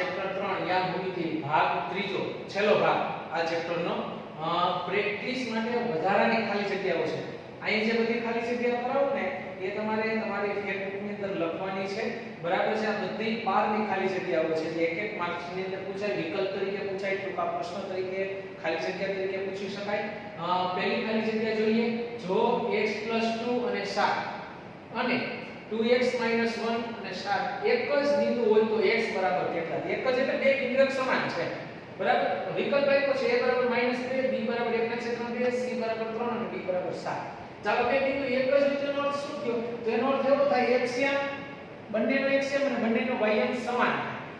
Chapter 3 યા ભૂમિતિ ભાગ ત્રીજો છેલ્લો ભાગ આ ચેપ્ટરનો પ્રેક્ટિસ માટે વધારાની ખાલી જગ્યાઓ છે. અહીં જે બધી ખાલી જગ્યાઓ કરાવું ને એ તમારે તમારી ફેરબુકની અંદર લખવાની છે. બરાબર છે. આ બધી પારની ખાલી જગ્યાઓ છે જે એક એક માર્ક્સની અંદર પૂછાય, વિકલ્પ તરીકે પૂછાય, ટૂંકા પ્રશ્ન તરીકે, ખાલી જગ્યા તરીકે પૂછી શકાય. પહેલી ખાલી જગ્યા જોઈએ. જો x 2 અને 7 અને 2x 1 અને 7 એક જ બિંદુ હોય તો x બરાબર કેટલા? એક જ એટલે બે બિંદુ સમાન છે. બરાબર. વિકલ્પ આપ્યો છે a બરાબર -2, b બરાબર 1/2, c બરાબર 3 અને d બરાબર 7. ચાલો બે બિંદુ એક જ હોય તો એનો અર્થ શું થયો? તો એનો અર્થ એવો થાય xm બંનેનો xm અને બંનેનો ym સમાન.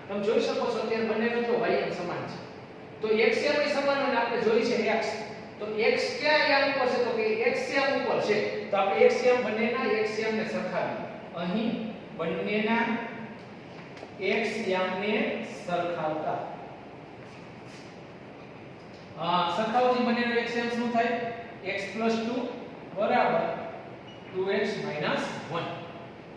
તમે જોઈ શકો છો કે બંનેનો તો ym સમાન છે. તો xm એ સમાન અને આપણે જોઈ છે x. તો x ક્યાં યામ ઉપર છે? તો કે xm ઉપર છે. તો આપણે xm બંનેના xm ને સરખાવીએ. અહીં બંનેના xm ને સરખાવતા સરખાવજી બંનેનો xm શું થાય? x 2 બરાબર 2x 1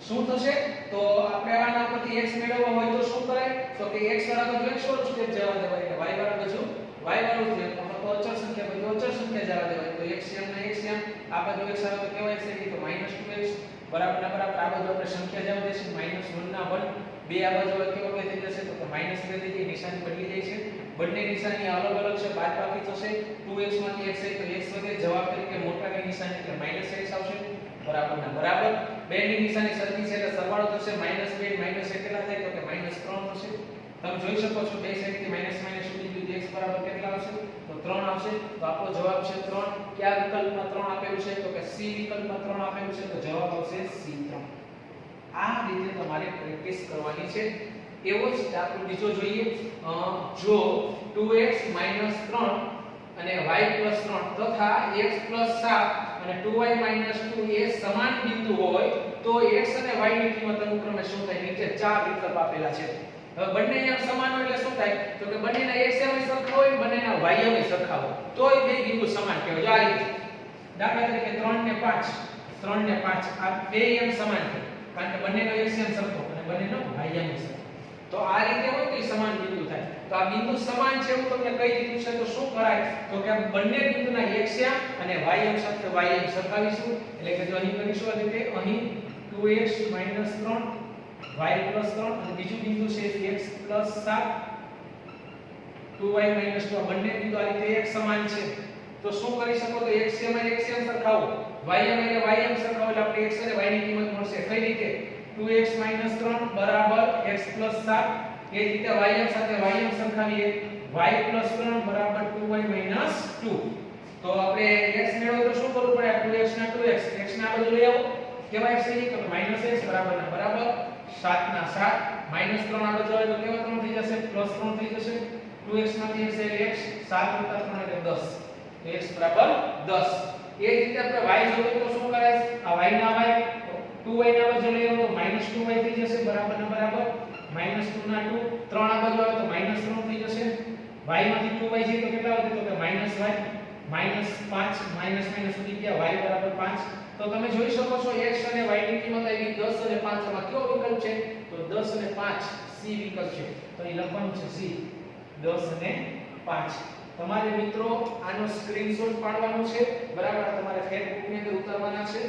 શું થશે? તો આપણે આના પરથી x મેળવવો હોય તો શું કરાય? તો કે x વાળા બાજુ x વાળું સ્ટેપ જવા દેવાય અને y વાળા બાજુ y વાળું સ્ટેપ. તો અચળ સંખ્યા બાજુ અચળ સંખ્યા જવા દેવાય. તો xm ને xm આ બાજુ x આવે તો કેવાય છે? તો -2x બરાબર ના બરાબર આ બાજુ આપણે સંખ્યા જવા દેશે -1 ના 1. બે આ બાજુ કેવો કે થઈ જશે? તો કે -2 થઈ જાય. નિશાની બદલી જાય છે. બંને નિશાની અલગ અલગ છે. બાદબાકી થશે. 2x માંથી x જાય તો x વધે. જવાબ તરીકે મોટાની નિશાની એટલે -x આવશે. બરાબર ના બરાબર. બે ની નિશાની સરખી છે એટલે સરવાળો થશે. -2 -1 કેટલા થાય? તો કે -3 થશે. તમે જોઈ શકો છો બે સાઈડ થી માઈનસ માઈનસ ઉડી ગયું. x બરાબર કેટલા આવશે? તો 3 આવશે. તો આપણો જવાબ છે 3. કયા વિકલ્પમાં 3 આપેલું છે? તો કે c વિકલ્પમાં 3 આપેલું છે. તો જવાબ આવશે c3. આ રીતે તમારે પ્રેક્ટિસ કરવાની છે. એવો જ દાખલો બીજો જોઈએ. જો 2x 3 અને y 3 તથા x 7 અને 2y 2 એ સમાન બિંદુ હોય તો x અને y ની કિંમત અનુક્રમે શું થાય? નીચે ચાર વિકલ્પ આપેલા છે. હવે બંને એમ સમાન હોય એટલે શું થાય? તો કે બંનેના x એમ સરખા હોય, બંનેના y એમ સરખા હોય તોય બે બિંદુ સમાન કહેવાય. જો આ રીતે દાખલા તરીકે 3 ને 5 આ બે એમ સમાન છે કારણ કે બંનેનો x એમ સરખો અને બંનેનો y એમ સરખો. તો આ રીતે હોય તો સમાન બિંદુ થાય. તો આ બિંદુ સમાન છે એવું તમને કહી દીધું છે તો શું કરાય? તો કે બંને બિંદુના xm અને ym સાથે ym સરખાવીશું. એટલે કે જો અહીં કરીશું આ રીતે અહીં 2x 3 y 3 અને બીજું બિંદુ છે x 7 2y 2 આ બંને બિંદુ આ રીતે એક સમાન છે. તો શું કરી શકો? તો xm અને xm સરખાવો, ym અને ym સરખાવો એટલે આપણે x અને y ની કિંમત મળશે. કઈ રીતે? 2x 3 બરાબર x 7. એ જ રીતે ym સાથે ym સરખાવીએ. y 3 બરાબર 2y 2. તો આપણે x મેળવવો તો શું કરવું પડે? 2x ના 2x x ના બાજુ લઈ આવો. કેવા x છે? તો -x બરાબર ના બરાબર 7 ના 7. -3 આ બાજુ આવે તો કેવા 3 થઈ જશે? +3 થઈ જશે. 2x માંથી x એટલે x 7 + 3 એટલે 10. તો x બરાબર 10. એ જ રીતે આપણે y જોઈએ તો શું કરાય? આ y ના y 2y ના બાજુ લઈ આવો તો -2y થઈ જશે. બરાબર ના બરાબર -2 ના 2. 3 આ બાજુ આવે તો -3 થઈ જશે. y માંથી 2y જાય તો કેટલા આવશે? તો કે -y -5 માઈનસ સુધી ગયા y બરાબર 5. તો તમે જોઈ શકો છો x અને y ની કિંમત આવી 10 અને 5. આમાં કયો વિકલ્પ છે? તો 10 અને 5 c વિકલ્પ છે. તો અહીં લખવાનું છે c 10 અને 5. તમારે મિત્રો આનો સ્ક્રીનશોટ પાડવાનો છે. બરાબર. તમારે ફેસબુક ની અંદર ઉતારવાના છે.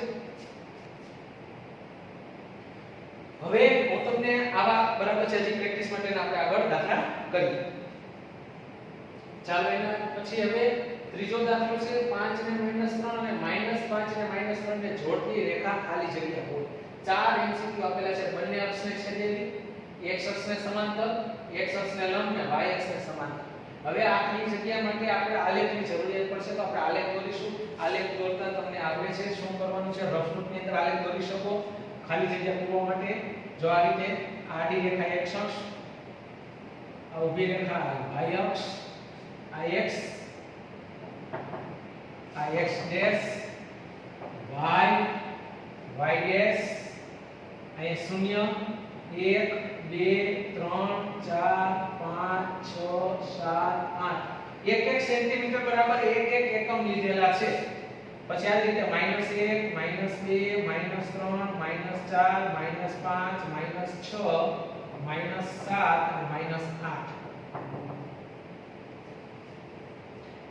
હવે હું તમને આવા બરાબર છે હજી પ્રેક્ટિસ માટે આપણે આગળ દાખલા કરીએ. ચાલો એના પછી હવે ત્રીજો દાખલો છે 5 ને -3 અને -5 ને -3 ને જોડતી રેખા ખાલી જગ્યા હોય. ચાર એમસીક્યુ આપેલા છે. બંને અક્ષને છેદેલી, x અક્ષને સમાંતર, x અક્ષને લંબ અને y અક્ષને સમાંતર. હવે આ ખાલી જગ્યા માટે આપણે આલેખની જરૂરિયાત પડશે તો આપણે આલેખ દોરીશું. આલેખ દોરતા તમને આવડે છે શું કરવાનું છે? રફ નોટ ની અંદર આલેખ દોરી શકો ખાલી જગ્યા પૂરવા માટે. જો આ રીતે આડી રેખા x અક્ષ, આ ઊભી રેખા y અક્ષ, આ x, આ x ડેશ, y ડેશ, અહીં 0 1 2 3 4 5 6 7 8 1 સેન્ટીમીટર બરાબર 1 એકમ લીધેલા છે. પછી આ રીતે -1 -2 -3 -4 -5 -6 -7 અને -8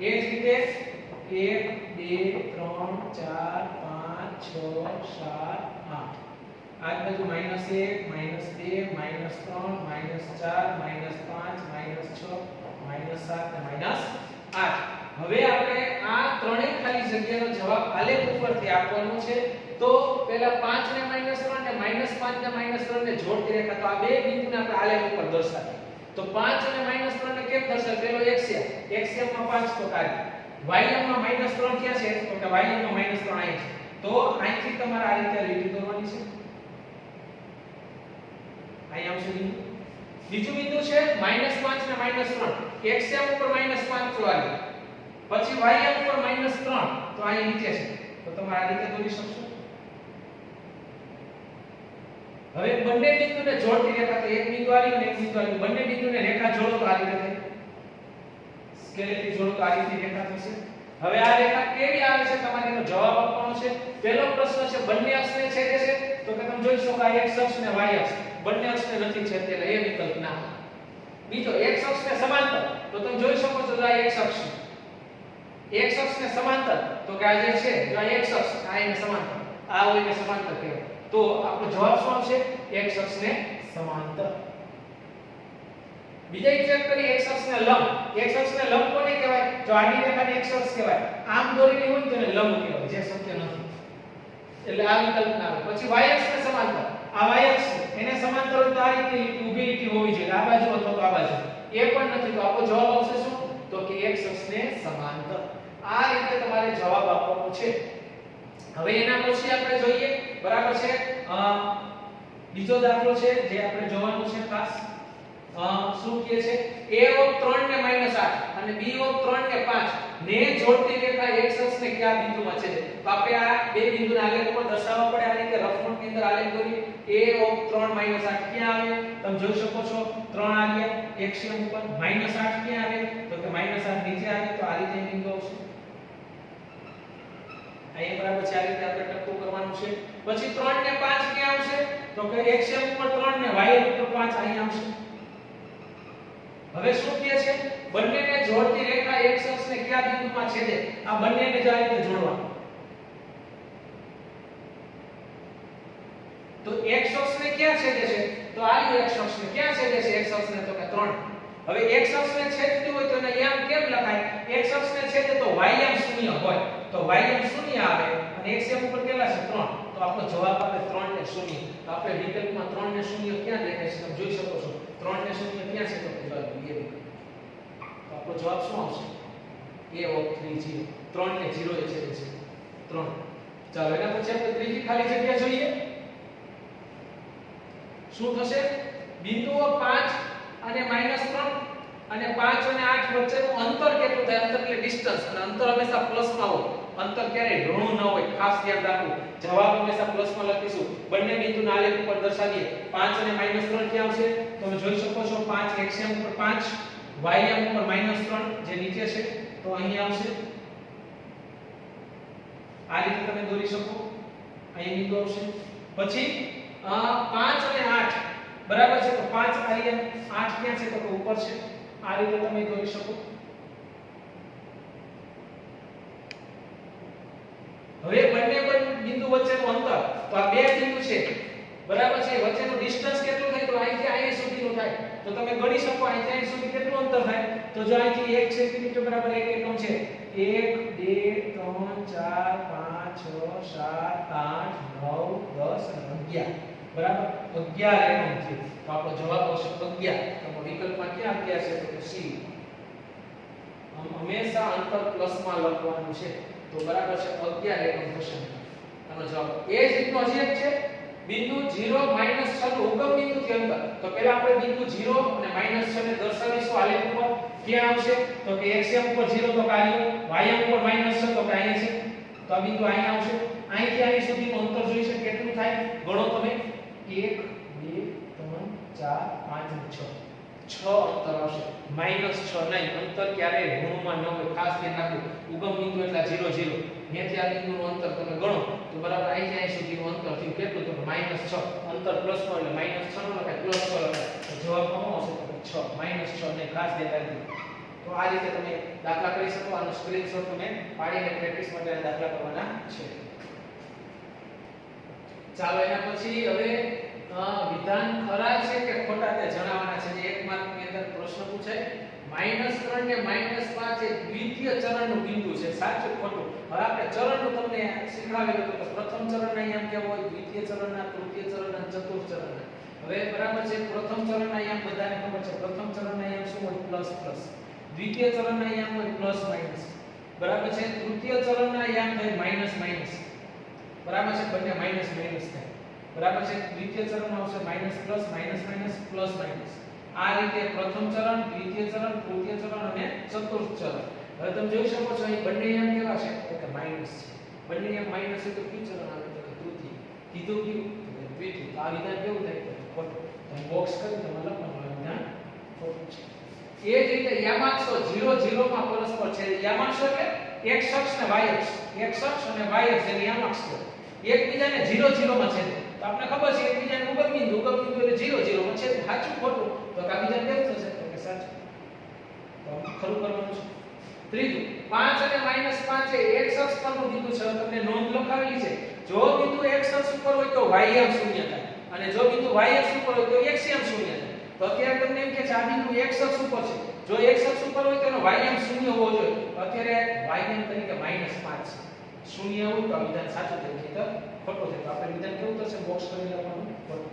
એ જ રીતે 1 2 3 4 5 6 7 8 આ બાજુ -1 -2 -3 -4 -5 -6 -7 અને -8 હવે આપણે આ ત્રણેય ખાલી જગ્યાનો જવાબ આલેખ ઉપરથી આપવાનો છે તો પહેલા 5 ને -3 ને -5 ને -3 ને જોડતી રેખા તો આ બે બિંદુને આપણે આલેખ ઉપર દર્શાવીએ તો 5 અને -3 ને કેમ દર્શાવે પેલો એક્સએમ માં 5 તો કાઢી ym માં -3 ક્યાં છે તો કે ym માં -3 અહીં છે તો અહીંથી તમારે આ રીતે લીટી દોરવાની છે અહીં આવશે બિંદુ બીજું બિંદુ છે -5 ને -3 xm ઉપર -5 તો આવી પછી ym ઉપર -3 તો અહીં નીચે છે તો તમે આ રીતે દોરી શકશો હવે બંને બિંદુને જોડતી રેખા તો એક બિંદુ આવી અને એક બિંદુ આવી બંને બિંદુને રેખા જોડો તો આ રીતે થાય સ્કેલેથી જોડો તો આ રીતે રેખા થશે હવે આ રેખા કેવી આવે છે તમારે એનો જવાબ આપવાનો છે પહેલો પ્રશ્ન છે બંને અક્ષને છેદે છે તો કે તમે જોઈ શકો આ x અક્ષ ને y અક્ષ બંને અક્ષને નથી છેદતા એ વિકલ્પ ના બીજો x અક્ષને સમાંતર તો તમે જોઈ શકો છો આ x અક્ષ x અક્ષને સમાંતર તો કે આ જે છે જો આ x અક્ષ આ એને સમાંતર આ હોય એને સમાંતર કહેવાય તો આપણો જવાબ શું આવશે x અક્ષને સમાંતર બીજા ચેક કરી x અક્ષને લંબ x અક્ષને લંબ કોને કહેવાય જો આડી રેખાને x અક્ષ કહેવાય આમ દોરેલી હોય તેને લંબ કહેવાય જે શક્ય નથી એટલે આ વિકલ્પ ના આવે પછી y અક્ષને સમાંતર આ y અક્ષ એને સમાંતર હોય તો આ રીતે ઊભી લીટી હોવી જોઈએ આ બાજુ અથવા તો આ બાજુ એ પણ નથી તો આપણો જવાબ આવશે શું તો કે x અક્ષને સમાંતર આ રીતે તમારે જવાબ આપવાનો છે હવે એના પછી આપણે જોઈએ બરાબર છે બીજો દાખલો છે જે આપણે જોવાનો છે ખાસ શું કહે છે a(3) ને -8 અને b(3) ને 5 ને જોડતી રેખા x અક્ષને કયા બિંદુમાં છેદે તો આપણે આ બે બિંદુના આલેખ ઉપર દર્શાવવા પડે આ રીતે રફ નોટની અંદર આલેખ દોરી a(3) -8 ક્યાં આવે તમે જોઈ શકો છો 3 આવ્યા એક્સિયમ ઉપર -8 ક્યાં આવે તો કે -8 નીચે આવે તો આ રીતે બિંદુ આવશે અહીં બરાબર છે આ રીતે આપણે ટક્કો કરવાનું છે પછી 3 ને 5 ક્યાં આવશે તો કે એક્સિયમ ઉપર 3 ને y ઉપર 5 અહીં આવશે હવે શું કહે છે બંનેને જોડતી રેખા x અક્ષને કયા બિંદુમાં છેદે આ બંનેને જ આ રીતે જોડવાનું તો x અક્ષને ક્યાં છેદે છે તો આ x અક્ષને ક્યાં છેદે છે x અક્ષને તો કે 3 હવે x અક્ષને છેદતું હોય તો એને યામ કેમ લખાય x અક્ષને છેદે તો ym 0 હોય તો ym 0 આવે અને x ઉપર કેટલા છે 3 તો આપણો જવાબ આવે 3 ને 0 તો આપણે વિકલ્પમાં 3 ને 0 ક્યાં દેખાય છે તમે જોઈ શકો છો 3 ને 0 ક્યાં છે તો જવાબ એ તો આપણો જવાબ શું આવશે a(3) 3 ને 0 એ છેદે છે 3 ચાલો એના પછી આપણે ત્રીજી ખાલી જગ્યા જોઈએ શું થશે બિંદુઓ 5 અને -3 અને 5 અને 8 વચ્ચેનું અંતર કેટલું થાય અંતર એટલે ડિસ્ટન્સ અને અંતર હંમેશા પ્લસમાં હોય અંતર ક્યારેય ઋણ ન હોય ખાસ ધ્યાન રાખવું જવાબ હંમેશા પ્લસમાં લખીશું બંને બિંદુના આલેખ ઉપર દર્શાવીએ 5 અને -3 ક્યાં આવશે તમે જોઈ શકો છો 5 xm ઉપર 5 ym ઉપર -3 જે નીચે છે તો અહીં આવશે આ રીતે તમે દોરી શકો અહીં બિંદુ આવશે પછી 5 અને 8 બરાબર છે તો 5 આર્યન 8 ક્યાં છે તો કે ઉપર છે આ રીતે તમે દોરી શકો હવે બંને બિંદુ વચ્ચેનું અંતર તો આ બે બિંદુ છે બરાબર છે વચ્ચેનું ડિસ્ટન્સ કેટલું થાય તો અહીંથી અહીં સુધીનું થાય તો તમે ગણી શકો અહીંથી અહીં સુધી કેટલું અંતર થાય તો જો અહીંથી 1 સેન્ટીમીટર બરાબર 1 એકમ છે 1 2 3 4 5 6 7 8 9 10 અને 11 બરાબર 11 એકમ છે તો આપણો જવાબ આવશે 11 તો વિકલ્પમાં ક્યાં 11 છે તો કે સી હંમેશા અંતર પ્લસમાં લખવાનું છે તો બરાબર છે 11 એકમ થશે આનો જવાબ એ જ રીતનો હજી એક છે બિંદુ 0 -6 નું ઉગમ બિંદુથી અંતર તો પહેલા આપણે બિંદુ 0 અને -6 ને દર્શાવીશું આલેખ ઉપર ક્યાં આવશે તો કે xm ઉપર 0 તો કાર્ય ym ઉપર -6 તો કે અહીંયા છે તો આ બિંદુ અહીંયા આવશે અહીંથી અહીં સુધીનું અંતર જોઈ છે કેટલું થાય ગણો તમે 1 2 3 4 5 6 અંતર આવશે -6 નહીં અંતર ક્યારેય ઋણમાં ન હોય ખાસ ધ્યાન રાખવું ઉગમ બિંદુ એટલે 0 0 ત્યાંથી આ બિંદુનું અંતર તમે ગણો તો બરાબર અહીં અહીં સુધીનું અંતર થયું કેટલું તો -6 અંતર પ્લસમાં એટલે -6 નો લખાય +6 લખાય તો જવાબ કોનો આવશે તો 6 -6 ને ખાસ ધ્યાન રાખજો તો આ રીતે તમે દાખલા કરી શકો. આનો સ્ક્રીનશોટ તમે પાડીને પ્રેક્ટિસ માટે દાખલા કરવાના છે. ચાલો એના પછી હવે વિધાન ખરા છે કે ખોટા તે જણાવવાના છે. જે 1 માર્કની અંદર પ્રશ્ન પૂછાય. -3 ને -5 એ દ્વિતીય ચરણનું બિંદુ છે. સાચું ખોટું? હવે આપણે ચરણનું તમને શીખવાડેલું હતું કે પ્રથમ ચરણના યામ કેવો હોય, દ્વિતીય ચરણના, તૃતીય ચરણના, ચતુર્થ ચરણના. હવે બરાબર છે, પ્રથમ ચરણના યામ બધાને ખબર છે. પ્રથમ ચરણના યામ શું હોય? Plus plus. દ્વિતીય ચરણના યામ હોય પ્લસ માઈનસ. બરાબર છે. તૃતીય ચરણના યામ થાય માઈનસ માઈનસ. બરાબર છે, બંને માઈનસ માઈનસ થાય. બરાબર છે. દ્વિતીય ચરણમાં આવશે minus plus minus minus plus minus. આ રીતે પ્રથમ ચરણ, દ્વિતીય ચરણ, તૃતીય ચરણ અને ચતુર્થ ચરણ. હવે તમે જોઈ શકો છો અહીં બંને યામ કેવા છે? તો કે માઈનસ છે. બંને યામ માઈનસ છે તો કયું ચરણ આવે? તો કે તૃતીય. કીધું કયું? તો કે દ્વિતીય. તો આ વિધાન કેવું થાય? તો ખોટું. તમે બોક્સ કરી તમે લખવાનું આ વિધાન ખોટું છે. એ જ રીતે યામાક્ષો 0 0 માં પરસ્પર છે. યામાક્ષ એટલે x અક્ષ ને y અક્ષ. x અક્ષ અને y અક્ષ એટલે યામાક્ષ છે. એકબીજાને 0 0 માં છે. તો આપણે ખબર છે એકબીજાને ઉગમ બિંદુ એટલે 0 0 માં છે. સાચું ખોટું? તો આ વિધાન કેવું થશે? તો કે સાચું. તો ખરું કરવાનું છે. ત્રીજું, 5 અને -5 એ x અક્ષ પરનું બિંદુ છે. તમને નોંધ લખાવેલી છે. જો બિંદુ x અક્ષ ઉપર હોય તો y યામ શૂન્ય થાય અને જો બિંદુ y અક્ષ ઉપર હોય તો x યામ શૂન્ય થાય. તો અત્યારે તમને એમ કે છે આ બિંદુ x અક્ષ ઉપર છે. જો x અક્ષ ઉપર હોય તો એનો y યામ શૂન્ય હોવો જોઈએ. અત્યારે y યામ તરીકે -5 છે. શૂન્ય હોય તો આ વિધાન સાચું થાય છે. તો ખોટું થાય. તો આપણે વિધાન કેવું થશે? બોક્સ કરી લખવાનું ખોટું.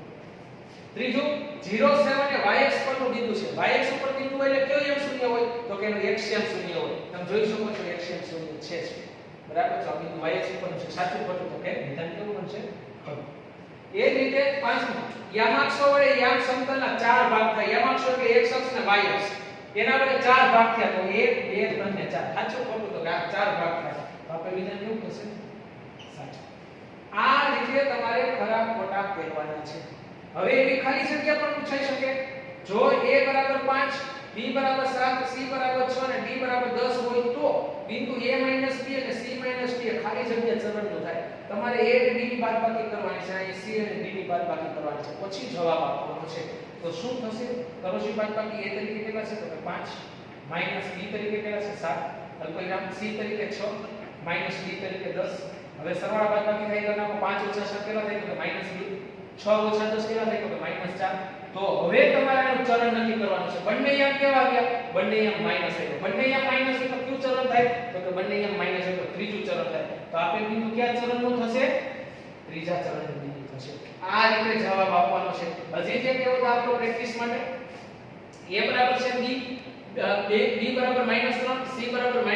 ત્રીજું, 0 7 એ y અક્ષ પરનું બિંદુ છે. y અક્ષ ઉપર બિંદુ હોય એટલે કયો યામ શૂન્ય હોય? તો કે એનો x યામ શૂન્ય હોય. તમે જોઈ શકો છો x યામ શૂન્ય છે. બરાબર છે. આ બિંદુ y અક્ષ પરનું છે. સાચું ખોટું? તો કે વિધાન કેવું બનશે? ખોટું. એ જ રીતે પાંચમું, યામાક્ષો વડે યામ સમતલના 4 ભાગ થાય. યામાક્ષો એટલે x અક્ષ અને y અક્ષ. એના વડે 4 ભાગ થયા તો 1 2 3 ને 4. સાચું ખોટું? તો કે આ 4 ભાગ થાય. તો આપણે વિધાન કેવું થશે? સાચું. આ રીતે તમારે ખરા ખોટા કહેવાના છે. હવે એવી ખાલી જગ્યા પણ પૂછાઈ શકે. જો a બરાબર 5, b બરાબર 7, c બરાબર 6 અને d બરાબર 10 હોય તો બિંદુ a b અને c d ખાલી જગ્યા ચરણનું થાય. તમારે a અને d ની બાદબાકી કરવાની છે, અહીં c અને d ની બાદબાકી કરવાની છે, પછી જવાબ આપવાનો છે. તો શું થશે? કરોશી બાદબાકી a તરીકે કેટલા છે? તો કે 5, માઈનસ b તરીકે કેટલા છે? 7, અલ્પવિરામ c તરીકે 6, માઈનસ d તરીકે 10. હવે સરવાળા બાદબાકી થાય તો નામાં 5 ઓછા 6 કેટલા થાય? તો કે -2. 6 ઓછા 10 કેટલા થાય? તો કે -4. તો હવે તમારે આનું ચરણ નક્કી કરવાનું છે. બંને યામ કેવા ગયા? બંને યામ માઈનસ આવ્યો. બંને યામ માઈનસ હોય તો કયું ચરણ થાય? તો કે બંને યામ માઈનસ હોય તો ત્રીજું ચરણ થાય. તો આપેલ બિંદુ કયા ચરણનું થશે? ત્રીજા ચરણનું બિંદુ થશે. આ રીતે જવાબ આપવાનો છે. હજી જે કેવો દાખલો પ્રેક્ટિસ માટે a બરાબર છે b બરાબર -3, c બરાબર -2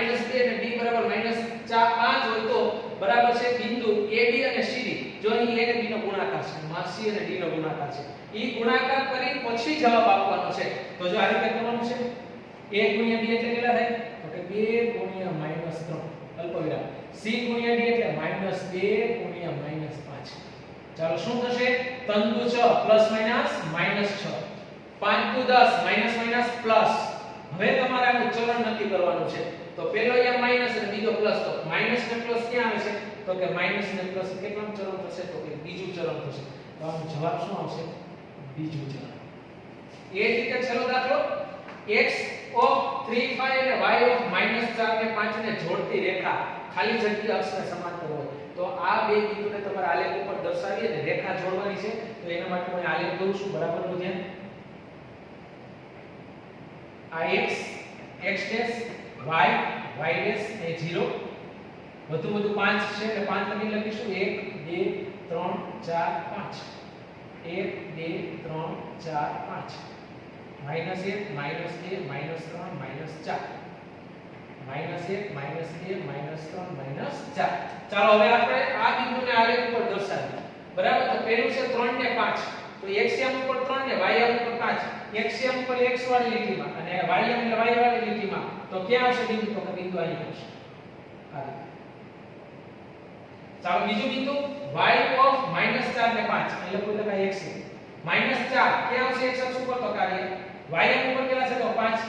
અને d બરાબર -5 હોય તો બરાબર છે બિંદુ AB અને CD. જો અહીં a અને b નો ગુણાકાર છે, માં c અને d નો ગુણાકાર છે. ઈ ગુણાકાર કરી પછી જવાબ આપવાનો છે. તો જો આ રીતે કરવાનું છે. 1 * 2 એટલે કેટલા થાય? તો કે 2 * -3 અલ્પવિરામ. c * d એટલે -2 * -5. ચાલો શું થશે? તંતુ 6 plus minus -6, 5 * 10 minus minus plus. હવે તમારે આનું ચરણ નક્કી કરવાનું છે. તો પહેલો યામ માઈનસ અને બીજો પ્લસ. તો માઈનસ ને પ્લસ ક્યાં આવે છે? તો કે માઈનસ ને પ્લસ કેટલાનું ચરણ થશે? તો કે બીજું ચરણ થશે. તો આનો જવાબ શું આવશે? બીજું ચરણ. એ જ રીતે છેલ્લો દાખલો, x of 3 5 અને y of -4 ને 5 ને જોડતી રેખા ખાલી જગ્યા અક્ષને સમાંતર હોય. તો આ બે બિંદુને તમારે આલેખ ઉપર દર્શાવી અને રેખા જોડવાની છે. તો એના માટે હું આલેખ દઉં છું. બરાબર નું ધ્યાન. આ x dash y dash એ 0 વધુ 5 છે એટલે 5 લખી લખીશું. 1 2 3 4 5. 1 2 3 4 5. -1 -2 -3 -4. -1 -2 -3 -4. ચાલો હવે આપણે આ બિંદુને આલેખ ઉપર દર્શાવીએ. બરાબર. તો પહેલું છે 3 ને 5. તો x યામ ઉપર 3 ને y યામ ઉપર 5. x યામ ઉપર x વાળી લીટીમાં અને y યામ એટલે y વાળી લીટીમાં. તો ક્યાં આવશે બિંદુ? તો કે બિંદુ અહીં આવશે. આ રીતે. ચાલો બીજું બિંદુ y of -4 ને 5. અહીં લખો તો x છે. -4 ક્યાં આવશે? x અક્ષ ઉપર. તો કાર્ય y યામ ઉપર કેટલા છે? તો 5.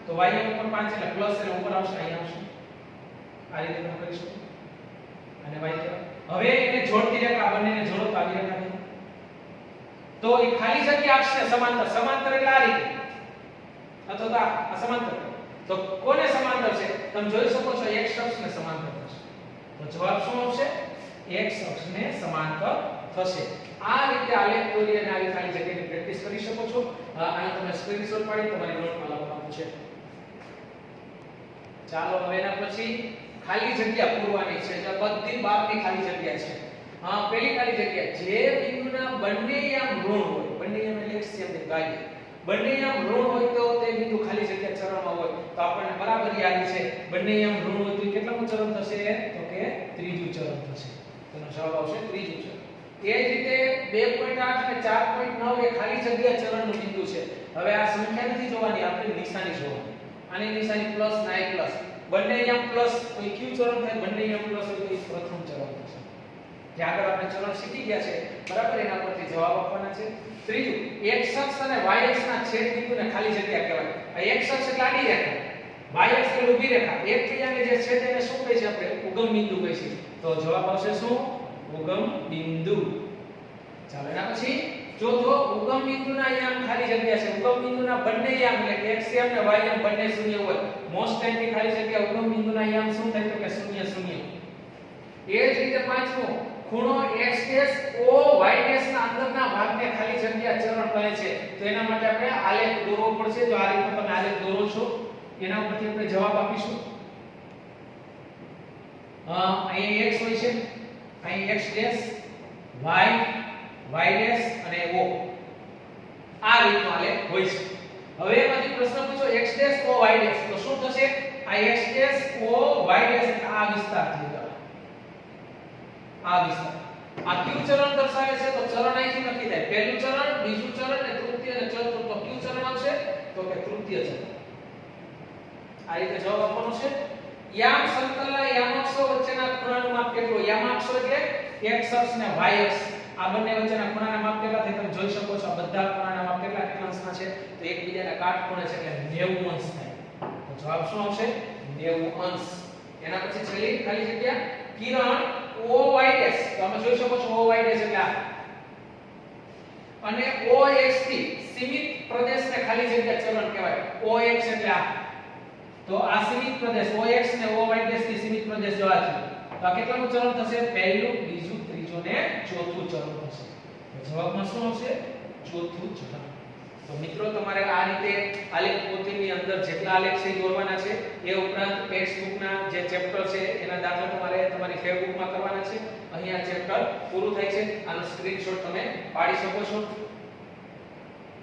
તો y યામ ઉપર 5 એટલે પ્લસ એટલે ઉપર આવશે, અહીં આવશે. આ રીતે તમે કરી શકો. અને y કેવા? હવે એને જોડતી રેખા, બંનેને જોડો તો આવી રેખા થાય. તો એ ખાલી જગ્યા અક્ષને સમાંતર. સમાંતર એટલે આ રીતે અથવા તો આ સમાંતર. તો કોને સમાંતર છે? તમે જોઈ શકો છો x અક્ષને સમાંતર થશે. તો જવાબ શું આવશે? x અક્ષને સમાંતર થશે. આ રીતે આલેખ દોરી અને આવી ખાલી જગ્યાની પ્રેક્ટિસ કરી શકો છો. આને તમે સ્ક્રીનશોટ પાડી તમારી નોટમાં લખવાનું છે. ચાલો હવે એના પછી ખાલી જગ્યા પૂરવાની છે. જે બધી 12 ની ખાલી જગ્યા છે. પહેલી ખાલી જગ્યા જે બિંદુના બંને યામ ઋણ હોય, બંને યામ એટલે x ની ગાય, બંને યામ ઋણ હોય તો તે બિંદુ ખાલી જગ્યા ચરણમાં હોય. તો આપણને બરાબર યાદ છે બંને યામ ઋણ હોય તો કેટલામું ચરણ થશે? તો કે ત્રીજું ચરણ થશે. તેનો જવાબ આવશે ત્રીજું ચરણ. એ જ રીતે 2.8 અને 4.9 એ ખાલી જગ્યા ચરણનું બિંદુ છે. હવે આ સંખ્યા નથી જોવાની, આપણે નિશાની જોવાની. આની નિશાની પ્લસ ના i પ્લસ, બંને યામ પ્લસ તો એ કયું ચરણ થાય? બંને યામ પ્લસ હોય તો એ પ્રથમ ચરણ થશે. જે આગળ આપણે ચરણ શીખી ગયા છે બરાબર, એના પરથી જવાબ આપવાના છે. ત્રીજું, x અક્ષ અને y અક્ષ ના છેદ બિંદુને ખાલી જગ્યા કહેવાય. આ x અક્ષ એટલે આડી રેખા, y અક્ષ એટલે ઊભી રેખા. એકબીજાને જે છેદ એને શું કહે છે? આપણે ઉગમ બિંદુ કહે છે. તો જવાબ આવશે શું? ઉગમ બિંદુ. ચાલો એના પછી ચોથો, ઉગમ બિંદુના યામ ખાલી જગ્યા છે. ઉગમ બિંદુના બંને યામ એટલે કે x યામ અને y યામ બંને શૂન્ય હોય. મોસ્ટ ટાઈમની ખાલી જગ્યા ઉગમ બિંદુના યામ શું થાય? તો કે 0 0. એ જ રીતે પાંચમો, ખૂણો x o y ના અંદરના ભાગને ખાલી જગ્યા ચરણ કહે છે. તો એના માટે આપણે આલેખ દોરવો પડશે. જો આ રીતે તમે આલેખ દોરો છો એના ઉપરથી આપણે જવાબ આપીશું. અહીં x હોય છે, અહીં x ડેશ, y ડેશ અને o. આ રીતનો આલેખ હોય છે. હવે એમાંથી પ્રશ્ન પૂછો x dash o y dash, તો શું થશે? આ x dash o y dash એટલે આ વિસ્તાર થઈ ગયો. આ વિસ્તાર આ કયું ચરણ દર્શાવે છે? તો ચરણ અહીંથી નક્કી થાય. પહેલું ચરણ, બીજું ચરણ અને તૃતીય અને ચતુર્થ. તો કયું ચરણ આવશે? તો કે તૃતીય ચરણ. આ રીતે જવાબ આપવાનો છે. યામ સમતલના યામાક્ષો વચ્ચેના ખૂણાનું માપ કેટલું? યામાક્ષો એટલે x અક્ષ અને y અક્ષ. આ બંને વચ્ચેના ખૂણાના માપ કેટલા થાય? તમે જોઈ શકો છો. આ બધા ખૂણાના માપ કેટલા અંશના છે? તો એકબીજાના કાટખૂણે છે એટલે 90 અંશ થાય. તો જવાબ શું આવશે? 90 અંશ. એના પછી છેલ્લી ખાલી જગ્યા કિરણ OY ડેશ. તો તમે જોઈ શકો છો OY ડેશ એટલે આ. અને OX થી સીમિત પ્રદેશને ખાલી જગ્યા ચરણ કહેવાય. OX એટલે આ. તો આ સીમિત પ્રદેશ OX ને OY ડેશ થી સીમિત પ્રદેશ જોવા છે. તો આ કેટલામું ચરણ થશે? પહેલું, બીજું, ત્રીજું ને ચોથું ચરણ થશે. તો જવાબમાં શું આવશે? ચોથું ચરણ. તો મિત્રો તમારે આ રીતે આલેખ પોથીની અંદર જેટલા આલેખ છે દોરવાના છે. એ ઉપરાંત ટેક્સ્ટબુકના જે ચેપ્ટર છે એના દાખલા તમારે તમારી ફેરબુકમાં કરવાના છે. અહીંયા ચેપ્ટર પૂરું થાય છે. આનો સ્ક્રીનશોટ તમે પાડી શકો છો.